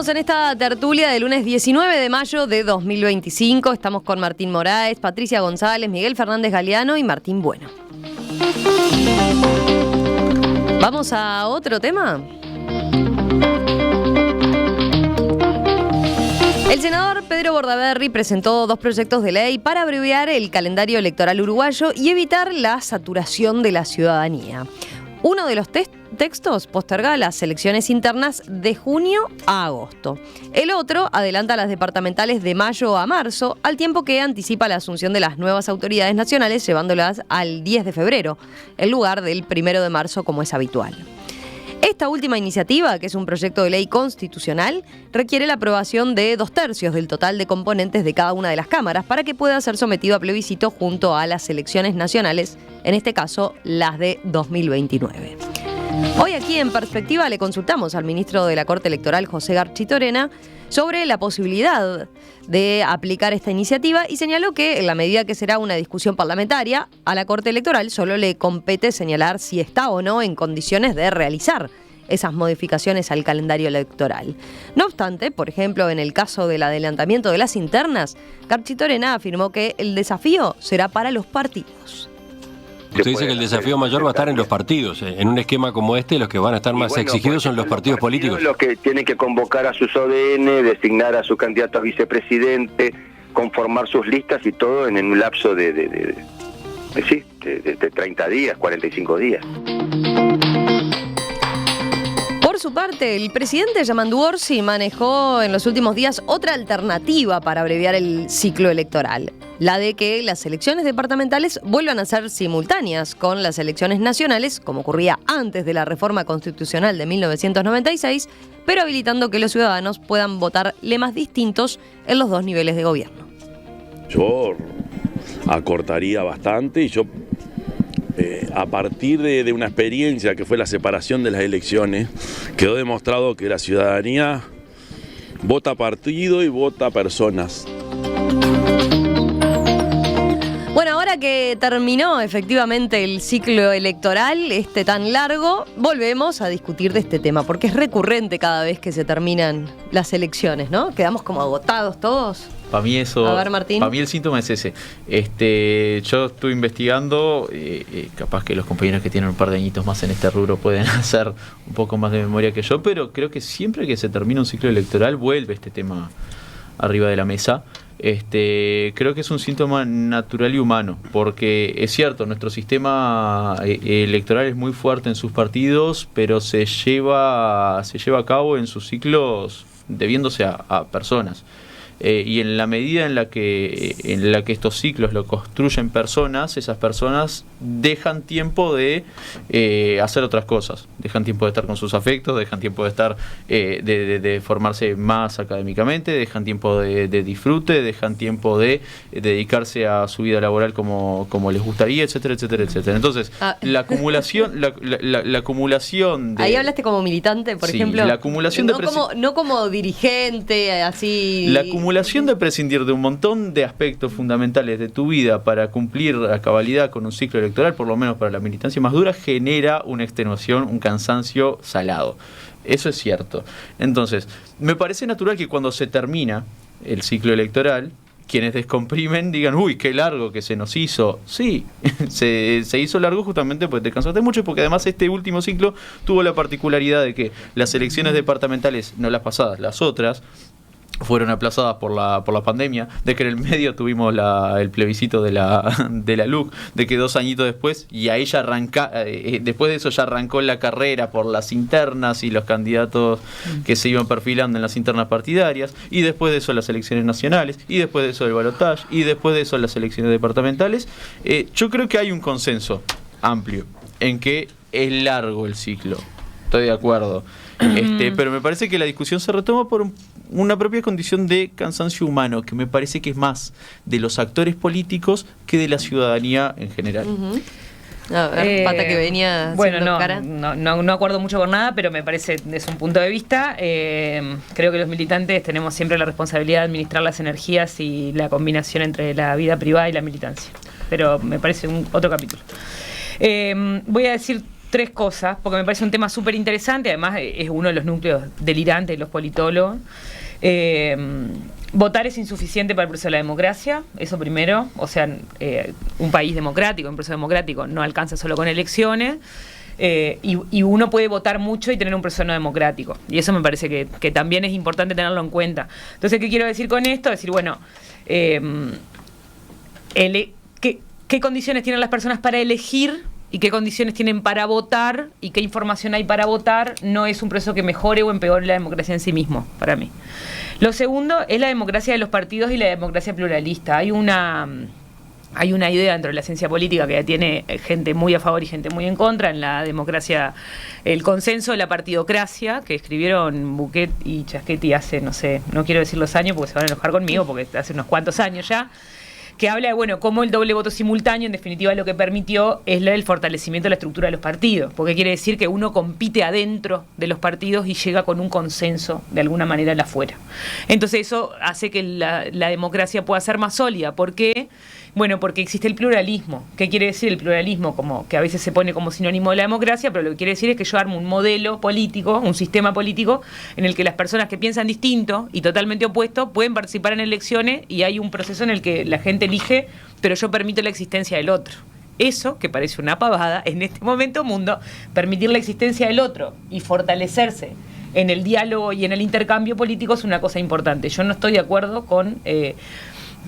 Seguimos en esta tertulia del lunes 19 de mayo de 2025. Estamos con Martín Moraes, Patricia González, Miguel Fernández Galeano y Martín Bueno. ¿Vamos a otro tema? El senador Pedro Bordaberry presentó 2 proyectos de ley para abreviar el calendario electoral uruguayo y evitar la saturación de la ciudadanía. Uno de los textos posterga las elecciones internas de junio a agosto. El otro adelanta las departamentales de mayo a marzo, al tiempo que anticipa la asunción de las nuevas autoridades nacionales, llevándolas al 10 de febrero, en lugar del 1 de marzo como es habitual. Esta última iniciativa, que es un proyecto de ley constitucional, requiere la aprobación de 2/3 del total de componentes de cada una de las cámaras para que pueda ser sometido a plebiscito junto a las elecciones nacionales, en este caso las de 2029. Hoy aquí en Perspectiva le consultamos al ministro de la Corte Electoral, José Garchitorena, sobre la posibilidad de aplicar esta iniciativa y señaló que, en la medida que será una discusión parlamentaria, a la Corte Electoral solo le compete señalar si está o no en condiciones de realizar esas modificaciones al calendario electoral. No obstante, por ejemplo, en el caso del adelantamiento de las internas, Garchitorena afirmó que el desafío será para los partidos. Usted dice que el desafío mayor va a estar en los partidos. En un esquema como este, los que van a estar más exigidos son los partidos políticos. Los que tienen que convocar a sus ODN, designar a su candidato a vicepresidente, conformar sus listas y todo en un lapso de 30 días, 45 días. Por su parte, el presidente Yamandu Orsi manejó en los últimos días otra alternativa para abreviar el ciclo electoral, la de que las elecciones departamentales vuelvan a ser simultáneas con las elecciones nacionales, como ocurría antes de la reforma constitucional de 1996, pero habilitando que los ciudadanos puedan votar lemas distintos en los 2 niveles de gobierno. Yo acortaría bastante y yo... a partir de una experiencia que fue la separación de las elecciones, quedó demostrado que la ciudadanía vota partido y vota personas. Bueno, ahora que terminó efectivamente el ciclo electoral, tan largo, volvemos a discutir de este tema, porque es recurrente cada vez que se terminan las elecciones, ¿no? Quedamos como agotados todos. Para mí eso, a ver, Martín. Para mí el síntoma es ese. Yo estuve investigando, capaz que los compañeros que tienen un par de añitos más en este rubro pueden hacer un poco más de memoria que yo, pero creo que siempre que se termina un ciclo electoral vuelve este tema arriba de la mesa. Creo que es un síntoma natural y humano, porque es cierto, nuestro sistema electoral es muy fuerte en sus partidos, pero se lleva a cabo en sus ciclos debiéndose a personas. Y en la medida en la que estos ciclos lo construyen personas, esas personas dejan tiempo de hacer otras cosas, dejan tiempo de estar con sus afectos, dejan tiempo de estar de formarse más académicamente, dejan tiempo de disfrute, dejan tiempo de dedicarse a su vida laboral como les gustaría, etcétera, etcétera, etcétera. Entonces, la acumulación de... Ahí hablaste como militante, por ejemplo. La acumulación no como dirigente, así... La acumulación de prescindir de un montón de aspectos fundamentales de tu vida para cumplir a cabalidad con un ciclo electoral, por lo menos para la militancia más dura, genera una extenuación, un cansancio salado. Eso es cierto. Entonces, me parece natural que cuando se termina el ciclo electoral, quienes descomprimen digan, uy, qué largo que se nos hizo. Sí, se hizo largo justamente porque te cansaste mucho y porque además este último ciclo tuvo la particularidad de que las elecciones departamentales, no las pasadas, las otras, fueron aplazadas por la pandemia, de que en el medio tuvimos el plebiscito de la LUC, de que 2 añitos después, y ahí ya después de eso ya arrancó la carrera por las internas y los candidatos que se iban perfilando en las internas partidarias, y después de eso las elecciones nacionales, y después de eso el balotaje, y después de eso las elecciones departamentales. Yo creo que hay un consenso amplio en que es largo el ciclo. Estoy de acuerdo. Pero me parece que la discusión se retoma por una propia condición de cansancio humano, que me parece que es más de los actores políticos que de la ciudadanía en general. A ver, Pata, que venía no acuerdo mucho con nada, pero me parece desde un punto de vista, creo que los militantes tenemos siempre la responsabilidad de administrar las energías y la combinación entre la vida privada y la militancia, pero me parece otro capítulo. Voy a decir 3 cosas, porque me parece un tema súper interesante, además es uno de los núcleos delirantes de los politólogos. Votar es insuficiente para el proceso de la democracia, eso primero. O sea, un país democrático, un proceso democrático no alcanza solo con elecciones. Y uno puede votar mucho y tener un proceso no democrático. Y eso me parece que también es importante tenerlo en cuenta. Entonces, ¿qué quiero decir con esto? Decir, bueno, ¿qué condiciones tienen las personas para elegir? Y qué condiciones tienen para votar y qué información hay para votar, no es un proceso que mejore o empeore la democracia en sí mismo, para mí. Lo segundo es la democracia de los partidos y la democracia pluralista. Hay una idea dentro de la ciencia política que tiene gente muy a favor y gente muy en contra en la democracia, el consenso de la partidocracia, que escribieron Buquet y Chaschetti hace, no sé, no quiero decir los años porque se van a enojar conmigo, porque hace unos cuantos años ya, que habla de, bueno, cómo el doble voto simultáneo, en definitiva, lo que permitió es el fortalecimiento de la estructura de los partidos, porque quiere decir que uno compite adentro de los partidos y llega con un consenso, de alguna manera, al afuera. Entonces eso hace que la democracia pueda ser más sólida. ¿Por qué? Bueno, porque existe el pluralismo. ¿Qué quiere decir el pluralismo? Como que a veces se pone como sinónimo de la democracia, pero lo que quiere decir es que yo armo un modelo político, un sistema político, en el que las personas que piensan distinto y totalmente opuesto pueden participar en elecciones y hay un proceso en el que la gente elige, pero yo permito la existencia del otro. Eso, que parece una pavada, en este momento mundo, permitir la existencia del otro y fortalecerse en el diálogo y en el intercambio político es una cosa importante. Yo no estoy de acuerdo con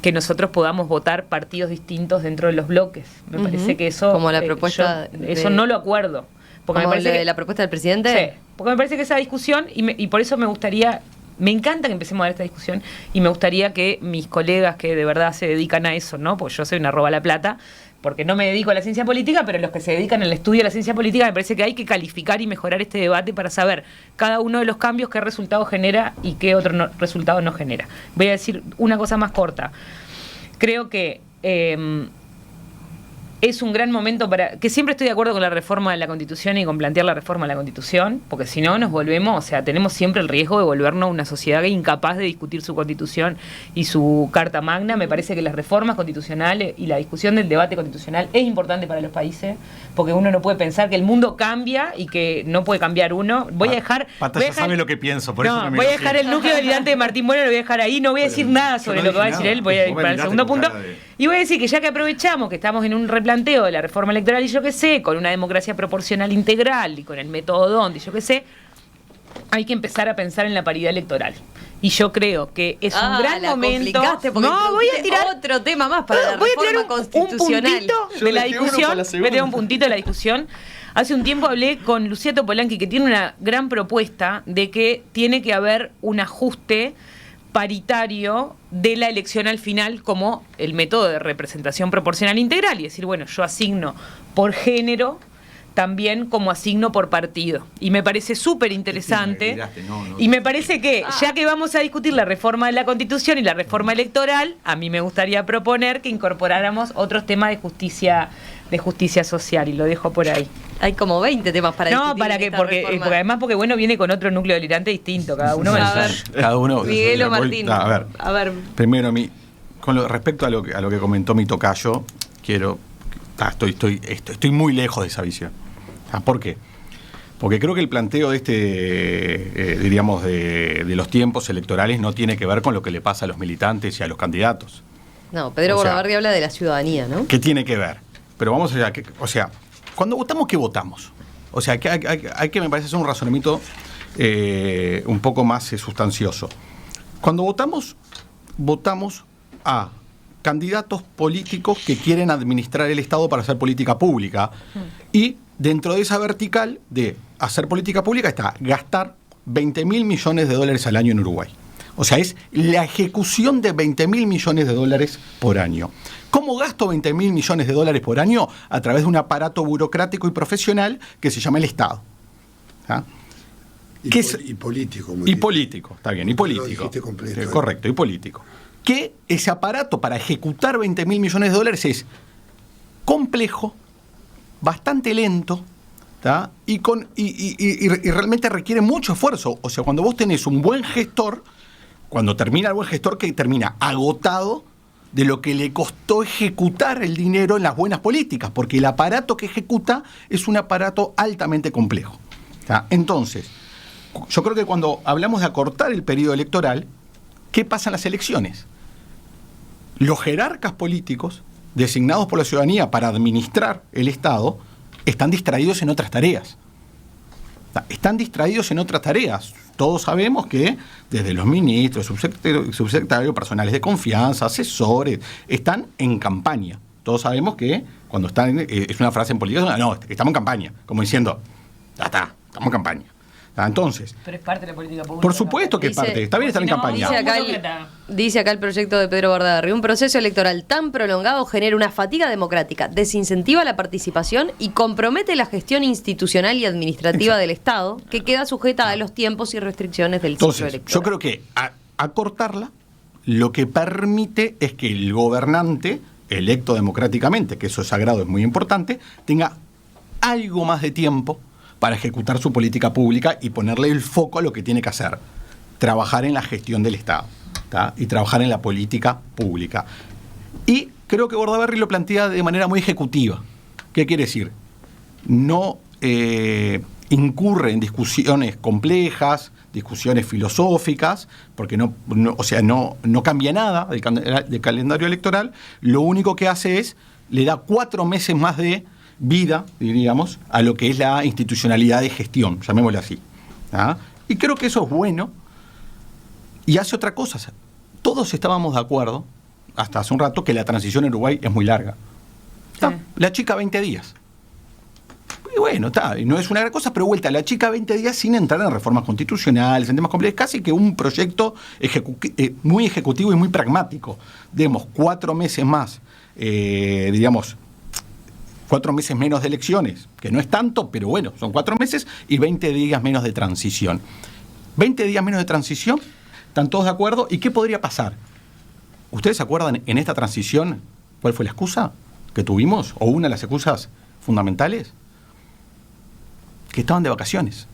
que nosotros podamos votar partidos distintos dentro de los bloques. Me parece que eso... Como la propuesta... eso no lo acuerdo. Porque me parece la propuesta del presidente. Sí, porque me parece que esa discusión, y por eso me gustaría... Me encanta que empecemos a dar esta discusión y me gustaría que mis colegas que de verdad se dedican a eso, ¿no? Pues yo soy una roba la plata, porque no me dedico a la ciencia política, pero los que se dedican al estudio de la ciencia política me parece que hay que calificar y mejorar este debate para saber cada uno de los cambios qué resultado genera y qué otro resultado no genera. Voy a decir una cosa más corta. Creo que es un gran momento para... Que siempre estoy de acuerdo con la reforma de la Constitución y con plantear la reforma de la Constitución, porque si no nos volvemos, o sea, tenemos siempre el riesgo de volvernos una sociedad incapaz de discutir su Constitución y su Carta Magna. Me parece que las reformas constitucionales y la discusión del debate constitucional es importante para los países, porque uno no puede pensar que el mundo cambia y que no puede cambiar uno. Voy a dejar... Pantalla sabe lo que pienso, por eso no me voy a dejar el núcleo delirante de Martín Bueno, lo voy a dejar ahí, no voy a decir nada sobre lo que va a decir él, voy a ir para el segundo punto. Y voy a decir que ya que aprovechamos que estamos en un replanteo de la reforma electoral y yo qué sé, con una democracia proporcional integral y con el método D'Hondt y yo qué sé, hay que empezar a pensar en la paridad electoral. Y yo creo que es un gran momento. No, voy a tirar otro tema más para la reforma constitucional. Un puntito de la discusión. Voy a tirar un puntito de la discusión. Hace un tiempo hablé con Lucía Topolanqui, que tiene una gran propuesta de que tiene que haber un ajuste paritario de la elección al final como el método de representación proporcional integral, y decir, bueno, yo asigno por género también como asigno por partido. Y me parece súper interesante. Y me parece que, ya que vamos a discutir la reforma de la Constitución y la reforma electoral, a mí me gustaría proponer que incorporáramos otros temas de justicia social, y lo dejo por ahí. Hay como 20 temas para discutir. No, para que, porque además, porque bueno, viene con otro núcleo delirante distinto, cada uno. Cada uno. Miguel o Martín. A ver. Primero, respecto a lo que comentó mi tocayo, estoy muy lejos de esa visión. ¿Por qué? Porque creo que el planteo de diríamos, de los tiempos electorales no tiene que ver con lo que le pasa a los militantes y a los candidatos. No, Pedro Bordaberry habla de la ciudadanía, ¿no? ¿Qué tiene que ver? Pero vamos allá, cuando votamos, ¿qué votamos? O sea, hay que me parece ser un razonamiento un poco más sustancioso. Cuando votamos a candidatos políticos que quieren administrar el Estado para hacer política pública. Y dentro de esa vertical de hacer política pública está gastar 20.000 millones de dólares al año en Uruguay. O sea, es la ejecución de 20.000 millones de dólares por año. ¿Cómo gasto 20.000 millones de dólares por año? A través de un aparato burocrático y profesional que se llama el Estado. ¿Ah? Y político. Y político, está bien, y político. Lo dijiste completo, correcto, y político. Que ese aparato para ejecutar 20.000 millones de dólares es complejo, bastante lento, ¿tá? y realmente requiere mucho esfuerzo. O sea, cuando vos tenés un buen gestor, cuando termina el buen gestor, que termina agotado de lo que le costó ejecutar el dinero en las buenas políticas, porque el aparato que ejecuta es un aparato altamente complejo. Entonces, yo creo que cuando hablamos de acortar el periodo electoral, ¿qué pasa en las elecciones? Los jerarcas políticos designados por la ciudadanía para administrar el Estado están distraídos en otras tareas. Están distraídos en otras tareas. Todos sabemos que desde los ministros, subsecretarios, personales de confianza, asesores, están en campaña. Todos sabemos que cuando están, es una frase en política, no, estamos en campaña, como diciendo, ya está, estamos en campaña. Entonces, pero es parte de la política pública. Por supuesto que es parte, está bien estar en campaña. Dice acá el proyecto de Pedro Bordaberry, un proceso electoral tan prolongado genera una fatiga democrática, desincentiva la participación y compromete la gestión institucional y administrativa del Estado, que queda sujeta a los tiempos y restricciones del ciclo electoral. Yo creo que acortarla lo que permite es que el gobernante, electo democráticamente, que eso es sagrado, es muy importante, tenga algo más de tiempo para ejecutar su política pública y ponerle el foco a lo que tiene que hacer, trabajar en la gestión del Estado, ¿tá? Y trabajar en la política pública. Y creo que Bordaberry lo plantea de manera muy ejecutiva. ¿Qué quiere decir? No incurre en discusiones complejas, discusiones filosóficas, porque no cambia nada del calendario electoral. Lo único que hace es, le da 4 meses más de vida, diríamos, a lo que es la institucionalidad de gestión, llamémosle así. Y creo que eso es bueno. Y hace otra cosa. Todos estábamos de acuerdo, hasta hace un rato, que la transición en Uruguay es muy larga. La chica 20 días. Y bueno, y no es una gran cosa, pero vuelta, la chica 20 días sin entrar en reformas constitucionales, en temas complejos, casi que un proyecto muy ejecutivo y muy pragmático. Demos 4 meses más, 4 meses menos de elecciones, que no es tanto, pero bueno, son 4 meses y 20 días menos de transición. 20 días menos de transición, ¿están todos de acuerdo? ¿Y qué podría pasar? ¿Ustedes se acuerdan en esta transición cuál fue la excusa que tuvimos? ¿O una de las excusas fundamentales? Que estaban de vacaciones.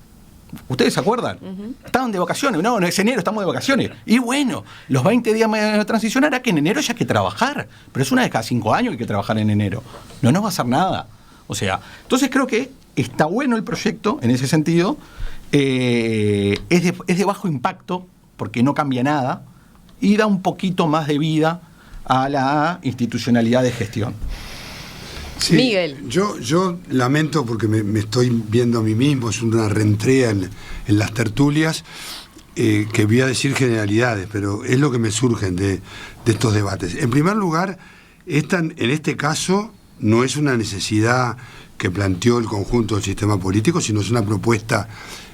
¿Ustedes se acuerdan? Estaban de vacaciones. No es enero, estamos de vacaciones. Y bueno, los 20 días de transición hará que en enero ya hay que trabajar. Pero es una vez cada 5 años que hay que trabajar en enero. No nos va a hacer nada. O sea, entonces creo que está bueno el proyecto en ese sentido. Es de bajo impacto porque no cambia nada y da un poquito más de vida a la institucionalidad de gestión. Sí, Miguel. Yo lamento porque me estoy viendo a mí mismo, es una reentrea en las tertulias, que voy a decir generalidades, pero es lo que me surgen de estos debates. En primer lugar, en este caso no es una necesidad que planteó el conjunto del sistema político, sino es una propuesta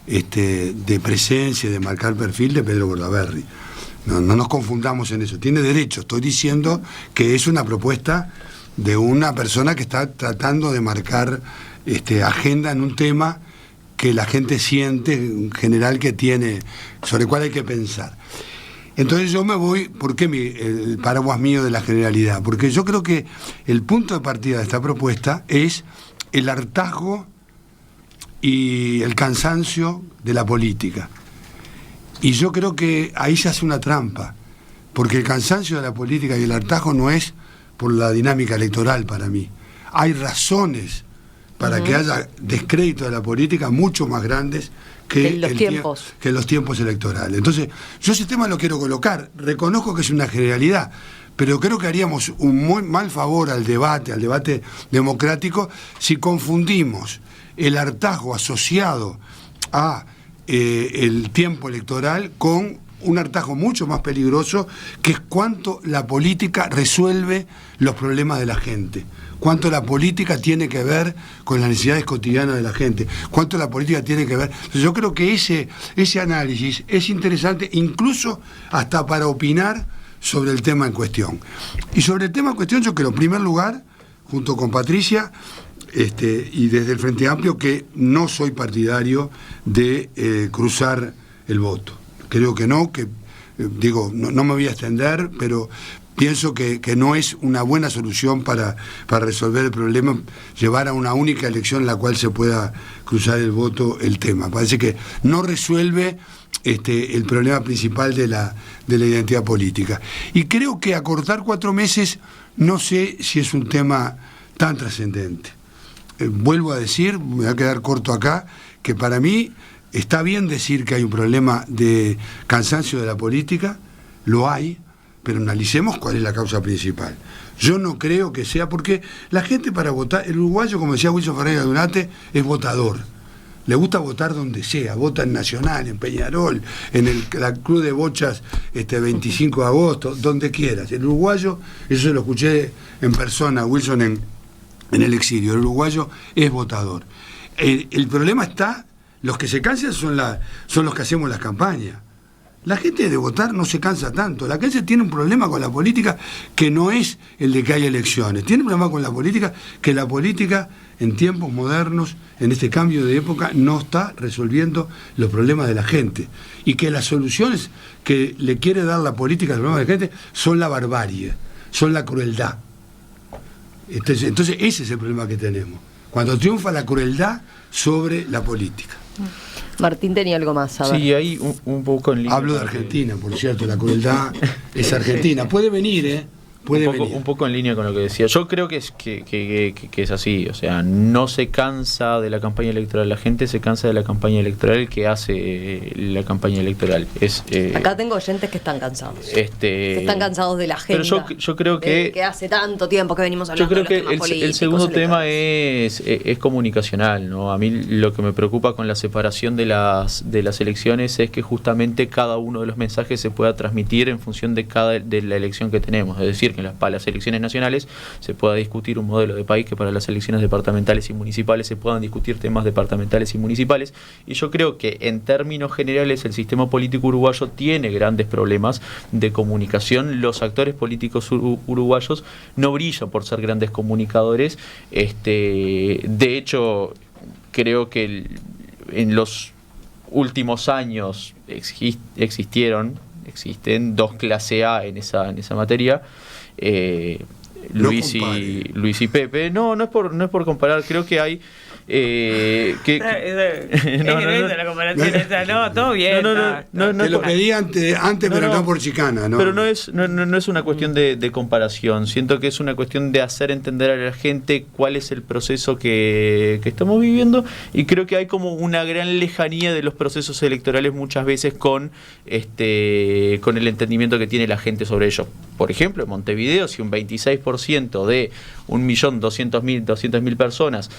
de presencia, de marcar perfil de Pedro Bordaberry. No nos confundamos en eso, tiene derecho, estoy diciendo que es una propuesta de una persona que está tratando de marcar agenda en un tema que la gente siente en general que tiene, sobre el cual hay que pensar. Entonces yo me voy, ¿por qué el paraguas mío de la generalidad? Porque yo creo que el punto de partida de esta propuesta es el hartazgo y el cansancio de la política. Y yo creo que ahí se hace una trampa, porque el cansancio de la política y el hartazgo no es por la dinámica electoral para mí. Hay razones para que haya descrédito de la política mucho más grandes que los tiempos electorales. Entonces, yo ese tema lo quiero colocar. Reconozco que es una generalidad, pero creo que haríamos un muy mal favor al debate democrático, si confundimos el hartazgo asociado a el tiempo electoral con un hartazgo mucho más peligroso, que es cuánto la política resuelve los problemas de la gente, cuánto la política tiene que ver con las necesidades cotidianas de la gente, cuánto la política tiene que ver. Entonces yo creo que ese análisis es interesante, incluso hasta para opinar sobre el tema en cuestión. Y sobre el tema en cuestión, yo creo, en primer lugar, junto con Patricia, y desde el Frente Amplio, que no soy partidario de cruzar el voto. Creo que no me voy a extender, pero pienso que no es una buena solución para resolver el problema, llevar a una única elección en la cual se pueda cruzar el voto el tema. Parece que no resuelve el problema principal de la identidad política. Y creo que acortar 4 meses no sé si es un tema tan trascendente. Vuelvo a decir, me voy a quedar corto acá, que para mí está bien decir que hay un problema de cansancio de la política, lo hay, pero analicemos cuál es la causa principal. Yo no creo que sea, porque la gente para votar, el uruguayo, como decía Wilson Ferreira Donate, es votador. Le gusta votar donde sea, vota en Nacional, en Peñarol, en la Club de Bochas 25 de agosto, donde quieras. El uruguayo, eso se lo escuché en persona, Wilson, en el exilio, el uruguayo es votador. El problema está, los que se cansan son los que hacemos las campañas. La gente de votar no se cansa tanto. La gente tiene un problema con la política que no es el de que hay elecciones. Tiene un problema con la política que la política en tiempos modernos, en este cambio de época, no está resolviendo los problemas de la gente. Y que las soluciones que le quiere dar la política a los problemas de la gente son la barbarie, son la crueldad. Entonces ese es el problema que tenemos. Cuando triunfa la crueldad sobre la política. Martín tenía algo más, a ver. Sí, hay un poco en línea. Hablo de Argentina, por cierto, la crueldad es argentina. Puede venir, Un poco en línea con lo que decía. Yo creo que es así. O sea, no se cansa de la campaña electoral. La gente se cansa de la campaña electoral que hace la campaña electoral. Acá tengo oyentes que están cansados. Que están cansados de la agenda. Pero yo creo que hace tanto tiempo que venimos hablando de los temas políticos. Yo creo que el segundo tema es comunicacional, ¿no? A mí lo que me preocupa con la separación de las elecciones es que justamente cada uno de los mensajes se pueda transmitir en función de la elección que tenemos. Es decir, que para las elecciones nacionales se pueda discutir un modelo de país, que para las elecciones departamentales y municipales se puedan discutir temas departamentales y municipales. Y yo creo que en términos generales el sistema político uruguayo tiene grandes problemas de comunicación. Los actores políticos uruguayos no brillan por ser grandes comunicadores. De hecho, creo que en los últimos años existen 2 clase A en esa materia. Luis y Pepe. No es por comparar. Creo que hay la comparación esa, no, todo bien. Te lo pedí antes, pero no por chicana, ¿no? Pero no es una cuestión de comparación. Siento que es una cuestión de hacer entender a la gente cuál es el proceso que estamos viviendo, y creo que hay como una gran lejanía de los procesos electorales muchas veces con el entendimiento que tiene la gente sobre ello. Por ejemplo, en Montevideo, si un 26% de 1.200.000 personas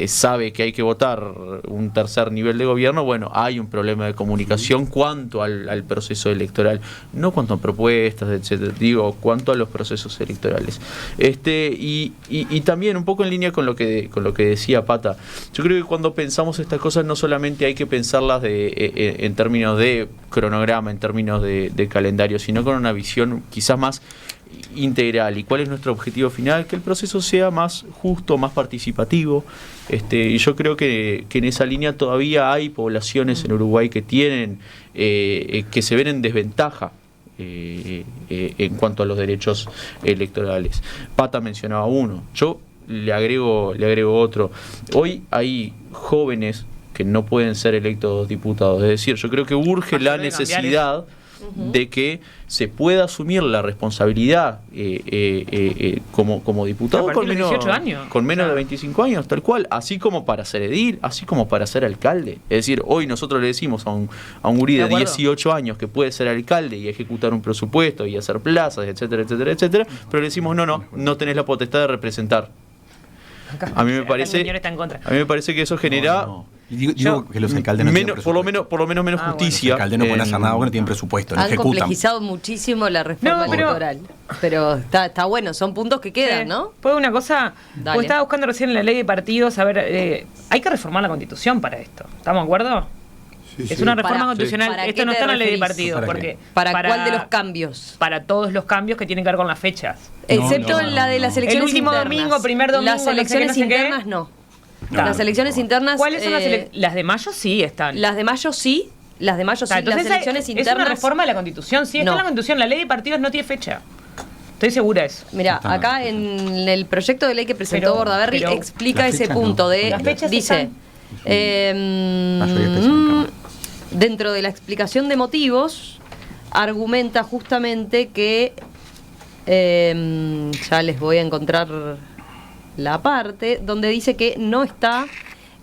sabe que hay que votar un tercer nivel de gobierno, bueno, hay un problema de comunicación cuanto al proceso electoral, no cuanto a propuestas, etcétera, digo, cuanto a los procesos electorales. Y también un poco en línea con lo que decía Pata, yo creo que cuando pensamos estas cosas no solamente hay que pensarlas en términos de cronograma, en términos de calendario, sino con una visión quizás más integral. ¿Y cuál es nuestro objetivo final? Que el proceso sea más justo, más participativo. Y yo creo que en esa línea todavía hay poblaciones en Uruguay que tienen que se ven en desventaja en cuanto a los derechos electorales. Pata mencionaba uno, yo le agrego otro. Hoy hay jóvenes que no pueden ser electos diputados, es decir, yo creo que urge la necesidad de que se pueda asumir la responsabilidad como diputado con menos de 25 años, tal cual, así como para ser edil, así como para ser alcalde. Es decir, hoy nosotros le decimos a un gurí de 18 años que puede ser alcalde y ejecutar un presupuesto y hacer plazas, etcétera, etcétera, etcétera, pero le decimos no tenés la potestad de representar. A mí me parece que eso genera digo que los alcaldes no tienen presupuesto. por lo menos menos justicia. Los alcaldes no pueden hacer nada porque no tienen presupuesto, no han ejecutan. Complejizado muchísimo la reforma electoral. Pero está bueno, son puntos que quedan, ¿no? Pues una cosa, pues estaba buscando recién en la ley de partidos, a ver, hay que reformar la Constitución para esto. ¿Estamos de acuerdo? Sí, es una reforma constitucional. Esto no está en la ley de partidos. ¿Para cuál de los cambios? Para todos los cambios que tienen que ver con las fechas. Excepto la de las elecciones el último internas. Domingo, primer domingo. Las elecciones internas no. Las elecciones internas. ¿Cuáles son las de mayo? Sí están. Las de mayo sí. Las de mayo sí. Entonces, las elecciones internas. Es una reforma de la Constitución. Sí, está en la Constitución. La ley de partidos no tiene fecha. Estoy segura de eso. Mira, acá en el proyecto de ley que presentó Bordaberry explica ese punto de. Las fechas dice. dentro de la explicación de motivos, argumenta justamente que, ya les voy a encontrar la parte, donde dice que no está...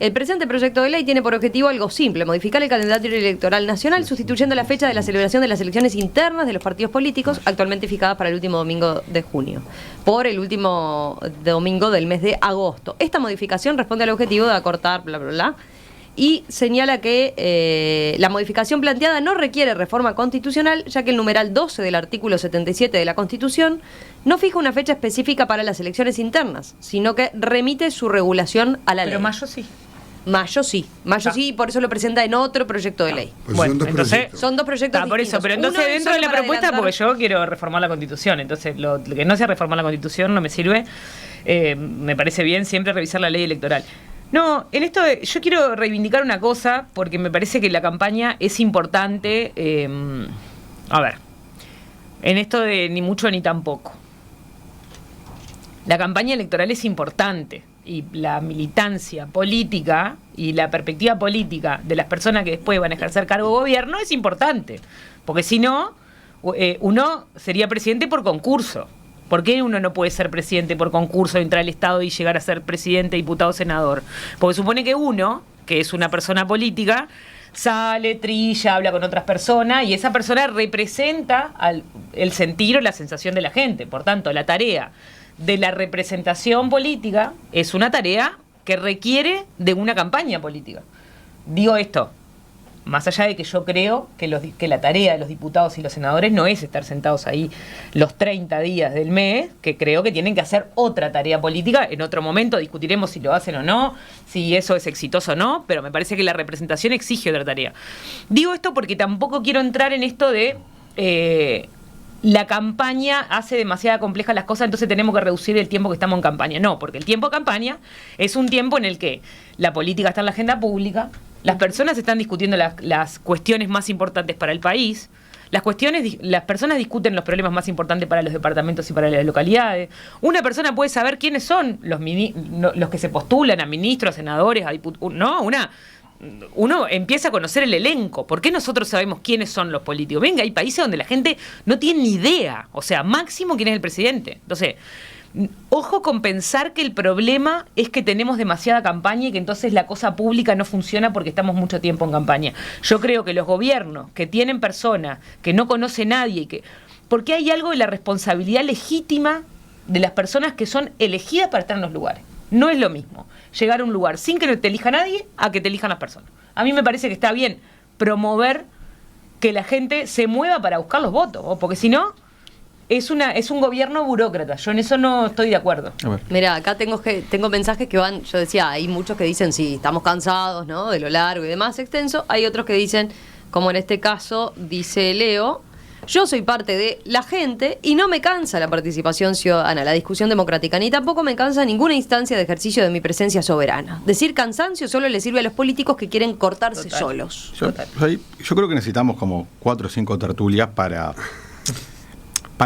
El presente proyecto de ley tiene por objetivo algo simple: modificar el calendario electoral nacional, sustituyendo la fecha de la celebración de las elecciones internas de los partidos políticos, actualmente fijadas para el último domingo de junio, por el último domingo del mes de agosto. Esta modificación responde al objetivo de acortar, bla, bla, bla, y señala que la modificación planteada no requiere reforma constitucional, ya que el numeral 12 del artículo 77 de la Constitución no fija una fecha específica para las elecciones internas, sino que remite su regulación a la ley. Pero mayo sí. Mayo sí, y por eso lo presenta en otro proyecto de ley. Pues bueno, son dos entonces proyectos. Son dos proyectos por eso, distintos. pero entonces Uno dentro de la para propuesta, adelantar... porque yo quiero reformar la Constitución, entonces lo que no sea reformar la Constitución no me sirve. Me parece bien siempre revisar la ley electoral. No, en esto yo quiero reivindicar una cosa, porque me parece que la campaña es importante. A ver, en esto de ni mucho ni tampoco. La campaña electoral es importante, y la militancia política y la perspectiva política de las personas que después van a ejercer cargo de gobierno es importante, porque si no, uno sería presidente por concurso. ¿Por qué uno no puede ser presidente por concurso, entrar al Estado y llegar a ser presidente, diputado, senador? Porque supone que uno, que es una persona política, sale, trilla, habla con otras personas, y esa persona representa el sentir o la sensación de la gente. Por tanto, la tarea de la representación política es una tarea que requiere de una campaña política. Digo esto, más allá de que yo creo que la tarea de los diputados y los senadores no es estar sentados ahí los 30 días del mes, que creo que tienen que hacer otra tarea política. En otro momento discutiremos si lo hacen o no, si eso es exitoso o no, pero me parece que la representación exige otra tarea. Digo esto porque tampoco quiero entrar en esto de... la campaña hace demasiado complejas las cosas, entonces tenemos que reducir el tiempo que estamos en campaña. No, porque el tiempo de campaña es un tiempo en el que la política está en la agenda pública, las personas están discutiendo las cuestiones más importantes para el país, las personas discuten los problemas más importantes para los departamentos y para las localidades. Una persona puede saber quiénes son los que se postulan a ministros, a senadores, a diputados. No, uno empieza a conocer el elenco. ¿Por qué nosotros sabemos quiénes son los políticos? Venga, hay países donde la gente no tiene ni idea. O sea, máximo quién es el presidente. Entonces, ojo con pensar que el problema es que tenemos demasiada campaña y que entonces la cosa pública no funciona porque estamos mucho tiempo en campaña. Yo creo que los gobiernos que tienen personas que no conoce nadie, porque hay algo de la responsabilidad legítima de las personas que son elegidas para estar en los lugares. No es lo mismo llegar a un lugar sin que te elija nadie a que te elijan las personas. A mí me parece que está bien promover que la gente se mueva para buscar los votos, porque si no, es un gobierno burócrata. Yo en eso no estoy de acuerdo. Mira, acá tengo mensajes que van, yo decía, hay muchos que dicen, sí, estamos cansados, ¿no?, de lo largo y demás extenso. Hay otros que dicen, como en este caso, dice Leo, yo soy parte de la gente y no me cansa la participación ciudadana, la discusión democrática, ni tampoco me cansa ninguna instancia de ejercicio de mi presencia soberana. Decir cansancio solo le sirve a los políticos que quieren cortarse solos. Yo creo que necesitamos como 4 o 5 tertulias para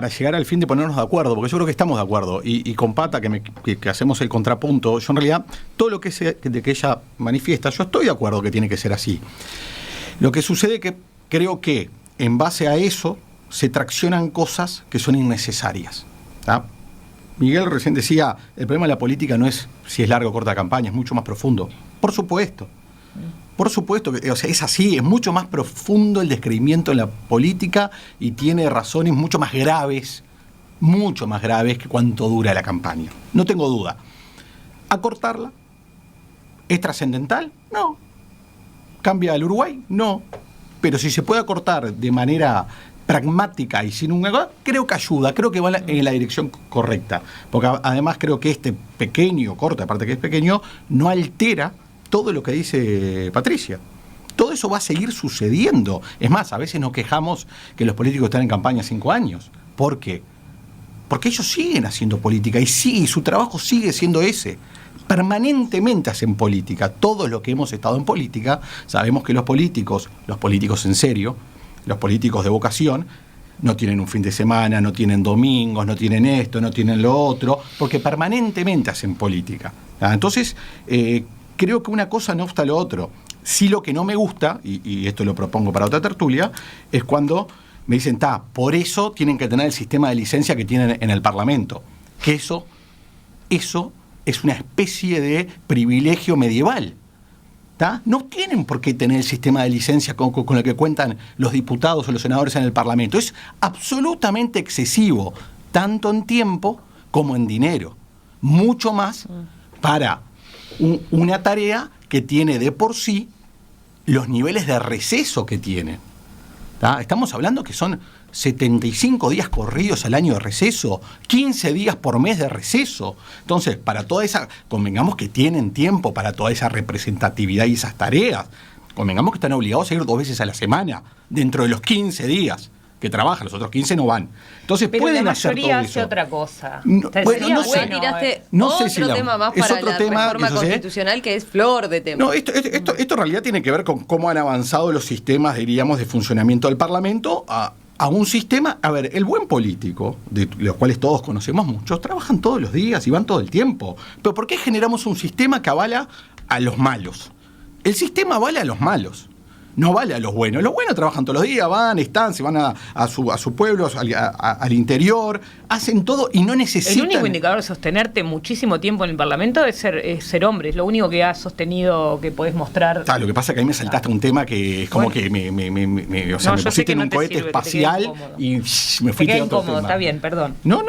llegar al fin de ponernos de acuerdo, porque yo creo que estamos de acuerdo. Y con Pata, que hacemos el contrapunto, yo en realidad, todo lo que ella manifiesta, yo estoy de acuerdo que tiene que ser así. Lo que sucede que creo que en base a eso se traccionan cosas que son innecesarias. ¿Tá? Miguel recién decía, el problema de la política no es si es larga o corta la campaña, es mucho más profundo. Por supuesto que, o sea, es así, es mucho más profundo el descreimiento en la política y tiene razones mucho más graves que cuánto dura la campaña. No tengo duda. ¿Acortarla? ¿Es trascendental? No. ¿Cambia el Uruguay? No. Pero si se puede acortar de manera pragmática y sin creo que ayuda, creo que va en la dirección correcta, porque además creo que este pequeño corte, aparte que es pequeño, no altera todo lo que dice Patricia. Todo eso va a seguir sucediendo. Es más, a veces nos quejamos que los políticos están en campaña 5 años. ¿Por qué? Porque ellos siguen haciendo política y su trabajo sigue siendo ese. Permanentemente hacen política. Todos los que hemos estado en política sabemos que los políticos en serio, los políticos de vocación, no tienen un fin de semana, no tienen domingos, no tienen esto, no tienen lo otro, porque permanentemente hacen política. Entonces, creo que una cosa no obsta lo otro. Sí, lo que no me gusta, y esto lo propongo para otra tertulia, es cuando me dicen, por eso tienen que tener el sistema de licencia que tienen en el Parlamento. Que eso es una especie de privilegio medieval. No tienen por qué tener el sistema de licencia con el que cuentan los diputados o los senadores en el Parlamento. Es absolutamente excesivo, tanto en tiempo como en dinero. Mucho más para una tarea que tiene de por sí los niveles de receso que tiene. Estamos hablando que son 75 días corridos al año de receso, 15 días por mes de receso. Entonces, para toda esa, convengamos que tienen tiempo para toda esa representatividad y esas tareas. Convengamos que están obligados a ir 2 veces a la semana, dentro de los 15 días que trabajan, los otros 15 no van. Entonces pero pueden la hacer todo mayoría hace eso. otra cosa. No, bueno, no sé. Tiraste No otro sé si tema más es para otro la tema, reforma eso sé. constitucional que es flor de tema. No, esto en realidad tiene que ver con cómo han avanzado los sistemas, diríamos, de funcionamiento del Parlamento a un sistema. A ver, el buen político, de los cuales todos conocemos muchos, trabajan todos los días y van todo el tiempo. Pero ¿por qué generamos un sistema que avala a los malos? El sistema avala a los malos. No vale a los buenos. Los buenos trabajan todos los días, se van a su pueblo, al interior, hacen todo y no necesitan... El único indicador de sostenerte muchísimo tiempo en el Parlamento es ser hombre. Es lo único que has sostenido, que podés mostrar. Lo que pasa es que ahí me saltaste un tema que es como que me pusiste en un cohete espacial y me fui a otro tema. Está bien, perdón. No,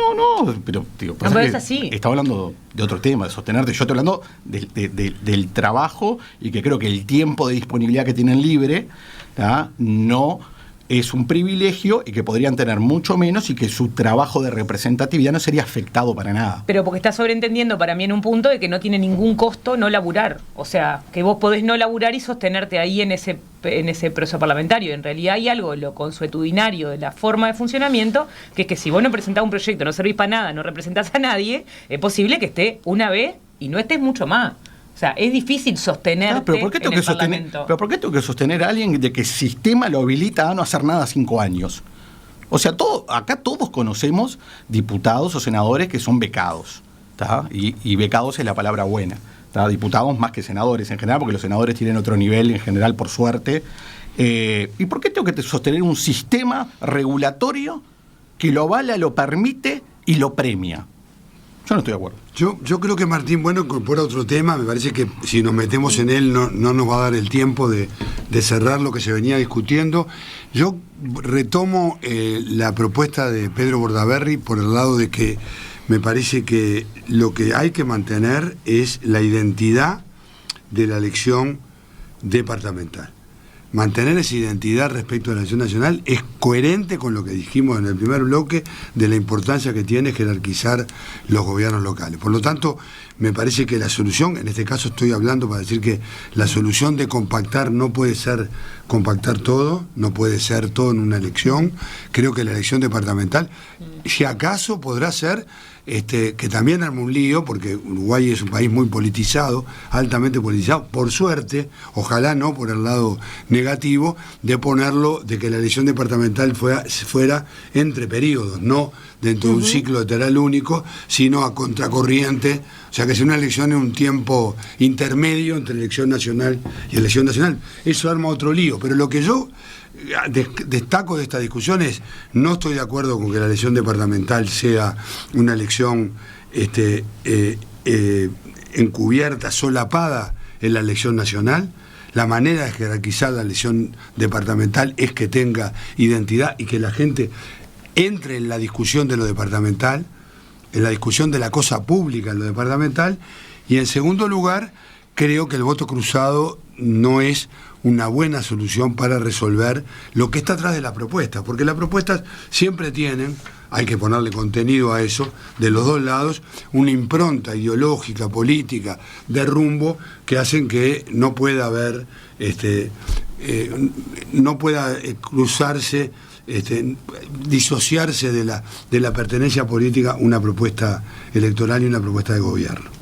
pero digo, pero es así. Estaba hablando de otro tema, de sostenerte. Yo estoy hablando del trabajo y que creo que el tiempo de disponibilidad que tienen libre no es un privilegio y que podrían tener mucho menos y que su trabajo de representatividad no sería afectado para nada. Pero porque estás sobreentendiendo para mí en un punto de que no tiene ningún costo no laburar. O sea, que vos podés no laburar y sostenerte ahí en ese proceso parlamentario. En realidad hay algo lo consuetudinario de la forma de funcionamiento, que es que si vos no presentás un proyecto, no servís para nada, no representás a nadie, es posible que esté una vez y no estés mucho más. O sea, es difícil sostenerte ¿pero por qué tengo en el Parlamento? ¿Pero por qué tengo que sostener a alguien de que el sistema lo habilita a no hacer nada 5 años? O sea, acá todos conocemos diputados o senadores que son becados. Y becados es la palabra buena. Diputados más que senadores en general, porque los senadores tienen otro nivel en general, por suerte. ¿Y por qué tengo que sostener un sistema regulatorio que lo avala, lo permite y lo premia? Yo no estoy de acuerdo. Yo creo que Martín Bueno incorpora otro tema. Me parece que si nos metemos en él no nos va a dar el tiempo de cerrar lo que se venía discutiendo. Yo retomo la propuesta de Pedro Bordaberry por el lado de que me parece que lo que hay que mantener es la identidad de la elección departamental. Mantener esa identidad respecto a la elección nacional es coherente con lo que dijimos en el primer bloque de la importancia que tiene jerarquizar los gobiernos locales. Por lo tanto, me parece que la solución, en este caso estoy hablando para decir que la solución de compactar no puede ser compactar todo, no puede ser todo en una elección. Creo que la elección departamental, si acaso podrá ser que también arma un lío, porque Uruguay es un país muy politizado, altamente politizado, por suerte, ojalá no por el lado negativo, de ponerlo, de que la elección departamental fuera entre periodos, no dentro de un ciclo electoral único, sino a contracorriente, o sea que sea una elección en un tiempo intermedio entre elección nacional y elección nacional. Eso arma otro lío, pero lo que yo destaco de esta discusión es, no estoy de acuerdo con que la elección departamental sea una elección encubierta, solapada en la elección nacional. La manera de jerarquizar la elección departamental es que tenga identidad y que la gente entre en la discusión de lo departamental, en la discusión de la cosa pública en lo departamental. Y en segundo lugar, creo que el voto cruzado no es una buena solución para resolver lo que está atrás de la propuesta, porque las propuestas siempre tienen, hay que ponerle contenido a eso, de los dos lados, una impronta ideológica, política, de rumbo, que hacen que no pueda haber, no pueda cruzarse, disociarse de la pertenencia política una propuesta electoral y una propuesta de gobierno.